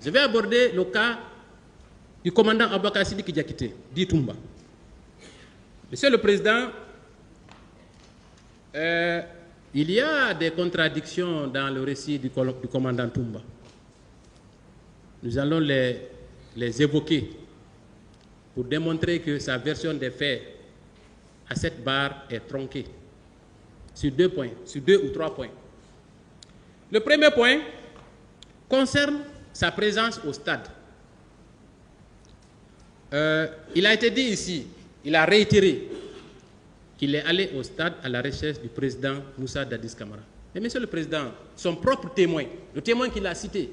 Je vais aborder le cas du commandant Aboubacar Sidiki Diakité, dit Toumba. Monsieur le Président, il y a des contradictions dans le récit du commandant Toumba. Nous allons les évoquer pour démontrer que sa version des faits à cette barre est tronquée sur 2 points, sur 2 ou 3 points. Le premier point concerne sa présence au stade. Il a été dit ici, il a réitéré qu'il est allé au stade à la recherche du président Moussa Dadis Camara. Mais Monsieur le Président, son propre témoin, le témoin qu'il a cité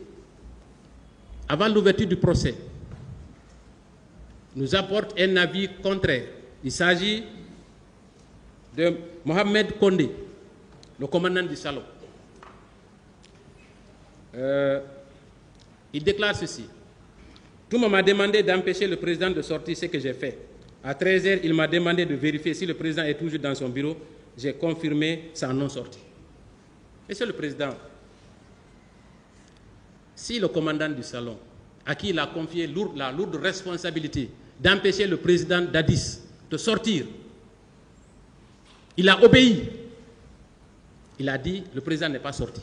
avant l'ouverture du procès, nous apporte un avis contraire. Il s'agit de Mohamed Kondé, le commandant du salon. Il déclare ceci. Tout le monde m'a demandé d'empêcher le président de sortir, ce que j'ai fait. À 13h, il m'a demandé de vérifier si le président est toujours dans son bureau. J'ai confirmé sa non-sortie. Monsieur le Président, si le commandant du salon, à qui il a confié la lourde responsabilité d'empêcher le président Dadis de sortir, il a obéi. Il a dit, le président n'est pas sorti.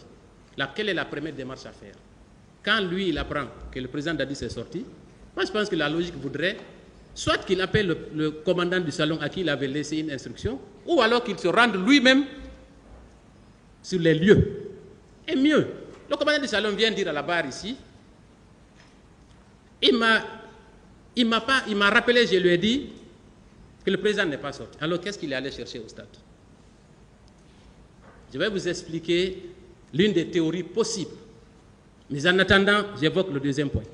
Quelle est la première démarche à faire? Quand lui, il apprend que le président Dadis est sorti, moi je pense que la logique voudrait soit qu'il appelle le commandant du salon à qui il avait laissé une instruction, ou alors qu'il se rende lui-même sur les lieux. Et mieux, le commandant du salon vient dire à la barre ici, il m'a rappelé, je lui ai dit que le président n'est pas sorti. Alors qu'est-ce qu'il est allé chercher au stade? Je vais vous expliquer l'une des théories possibles. Mais en attendant, j'évoque le deuxième point.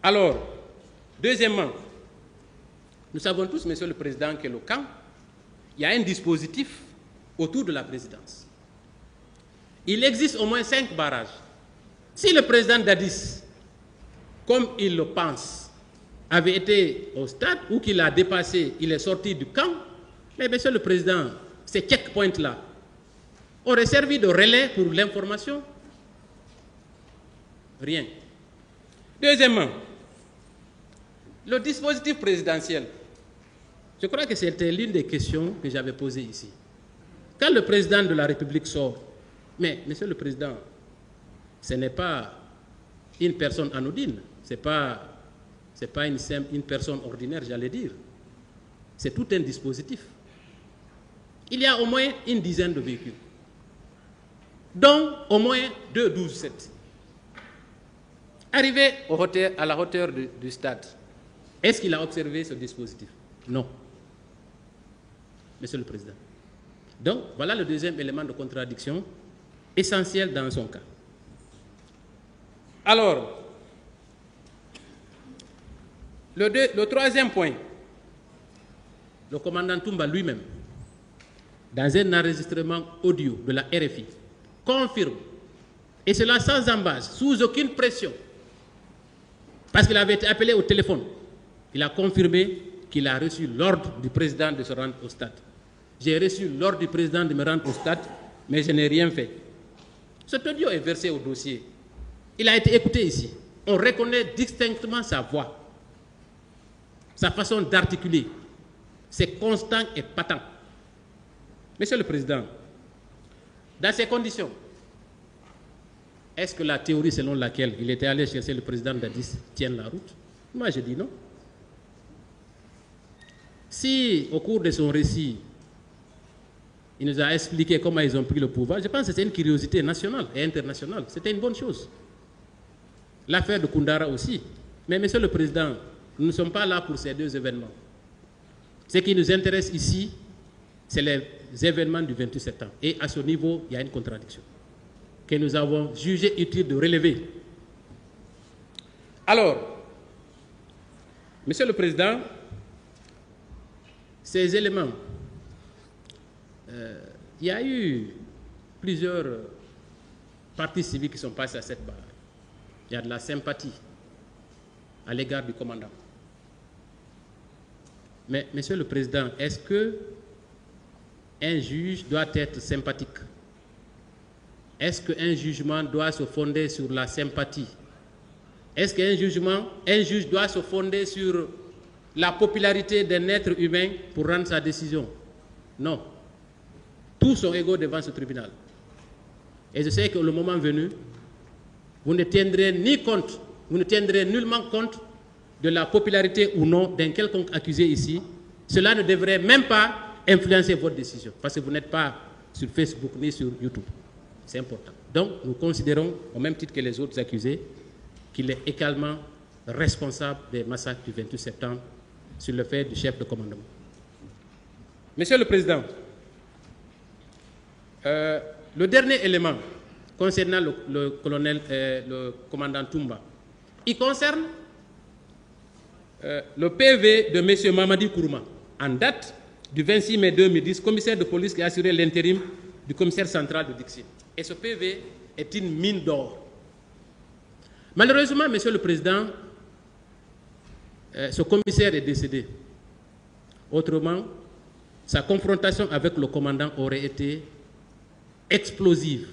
Alors, deuxièmement, nous savons tous, Monsieur le Président, que le camp, il y a un dispositif autour de la présidence. Il existe au moins 5 barrages. Si le président Dadis, comme il le pense, avait été au stade ou qu'il a dépassé, il est sorti du camp, mais Monsieur le Président, ces checkpoints-là auraient servi de relais pour l'information. Rien. Deuxièmement, le dispositif présidentiel. Je crois que c'était l'une des questions que j'avais posées ici. Quand le président de la République sort, mais Monsieur le Président, ce n'est pas une personne anodine, ce n'est pas une personne ordinaire, j'allais dire. C'est tout un dispositif. Il y a au moins une dizaine de véhicules, dont au moins 2 12-7. Arrivé à la hauteur du stade, est-ce qu'il a observé ce dispositif? Non. Monsieur le Président. Donc, voilà le deuxième élément de contradiction essentiel dans son cas. Alors, le troisième point, le commandant Toumba lui-même, dans un enregistrement audio de la RFI, confirme, et cela sans embâche, sous aucune pression, parce qu'il avait été appelé au téléphone, il a confirmé qu'il a reçu l'ordre du président de se rendre au stade. J'ai reçu l'ordre du président de me rendre au stade, mais je n'ai rien fait. Cet audio est versé au dossier. Il a été écouté ici. On reconnaît distinctement sa voix, sa façon d'articuler. C'est constant et patent. Monsieur le Président, dans ces conditions, est-ce que la théorie selon laquelle il était allé chercher le président Dadis tient la route? Moi, je dis non. Si, au cours de son récit, il nous a expliqué comment ils ont pris le pouvoir, je pense que c'est une curiosité nationale et internationale. C'était une bonne chose. L'affaire de Koundara aussi. Mais, Monsieur le Président, nous ne sommes pas là pour ces 2 événements. Ce qui nous intéresse ici, c'est les événements du 28 septembre. Et à ce niveau, il y a une contradiction que nous avons jugé utile de relever. Alors, Monsieur le Président, ces éléments, il y a eu plusieurs parties civiles qui sont passées à cette barre. Il y a de la sympathie à l'égard du commandant. Mais, Monsieur le Président, est-ce que un juge doit être sympathique est-ce qu'un jugement doit se fonder sur la sympathie? Est-ce qu'un juge doit se fonder sur la popularité d'un être humain pour rendre sa décision? Non. Tous sont égaux devant ce tribunal. Et je sais que le moment venu, vous ne tiendrez nullement compte de la popularité ou non d'un quelconque accusé ici. Cela ne devrait même pas influencer votre décision, parce que vous n'êtes pas sur Facebook ni sur YouTube. C'est important. Donc, nous considérons, au même titre que les autres accusés, qu'il est également responsable des massacres du 28 septembre sur le fait du chef de commandement. Monsieur le Président, le dernier élément concernant le commandant Toumba, il concerne le PV de M. Mamadi Kourouma, en date du 26 mai 2010, commissaire de police qui a assuré l'intérim du commissaire central de Dixine. Et ce PV est une mine d'or. Malheureusement, Monsieur le Président, ce commissaire est décédé. Autrement, sa confrontation avec le commandant aurait été explosive.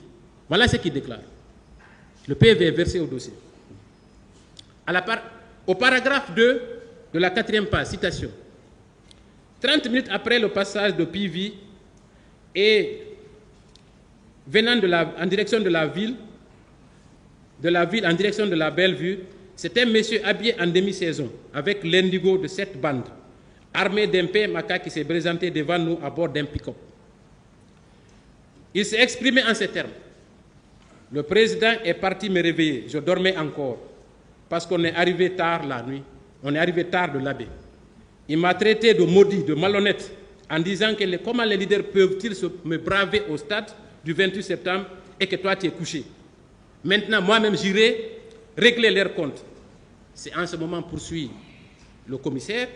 Voilà ce qu'il déclare. Le PV est versé au dossier. Au paragraphe 2 de la 4e page, citation. 30 minutes après le passage de PV et venant en direction de la ville, en direction de la Bellevue, c'était un monsieur habillé en demi-saison avec l'indigo de cette bande, armé d'un PMAK qui s'est présenté devant nous à bord d'un pick-up. Il s'est exprimé en ces termes. Le président est parti me réveiller. Je dormais encore parce qu'on est arrivé tard la nuit. On est arrivé tard de l'abbé. Il m'a traité de maudit, de malhonnête, en disant que comment les leaders peuvent-ils me braver au stade du 28 septembre et que toi tu es couché. Maintenant, moi-même, j'irai régler leurs comptes. C'est en ce moment, poursuit le commissaire,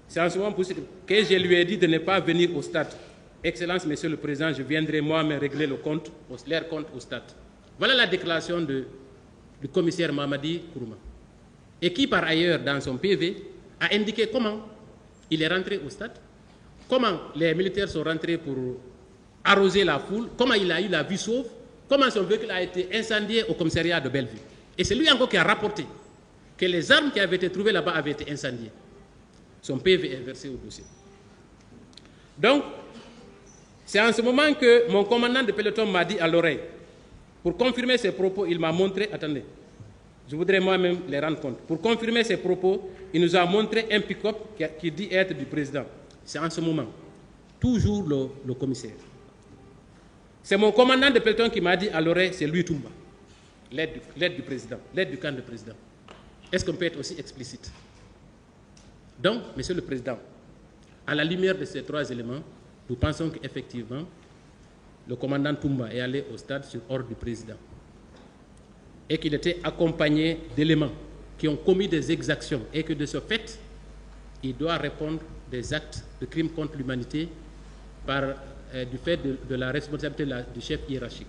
c'est en ce moment que je lui ai dit de ne pas venir au stade. Excellence, Monsieur le Président, je viendrai moi-même régler leurs comptes au stade. Voilà la déclaration du commissaire Mamadi Kourouma. Et qui, par ailleurs, dans son PV, a indiqué comment il est rentré au stade, comment les militaires sont rentrés pour arroser la foule, comment il a eu la vie sauve, comment son véhicule a été incendié au commissariat de Bellevue. Et c'est lui encore qui a rapporté que les armes qui avaient été trouvées là-bas avaient été incendiées. Son PV est versé au dossier. Donc, c'est en ce moment que mon commandant de peloton m'a dit à l'oreille, pour confirmer ses propos, il m'a montré, attendez, je voudrais moi-même les rendre compte. Pour confirmer ses propos, il nous a montré un pick-up qui dit être du président. C'est en ce moment, toujours le commissaire. C'est mon commandant de peloton qui m'a dit à l'oreille, c'est lui Toumba, l'aide du président, l'aide du camp du président. Est-ce qu'on peut être aussi explicite? Donc, Monsieur le Président, à la lumière de ces 3 éléments, nous pensons qu'effectivement, le commandant Toumba est allé au stade sur ordre du président et qu'il était accompagné d'éléments qui ont commis des exactions et que de ce fait, il doit répondre des actes de crimes contre l'humanité du fait de la responsabilité du chef hiérarchique.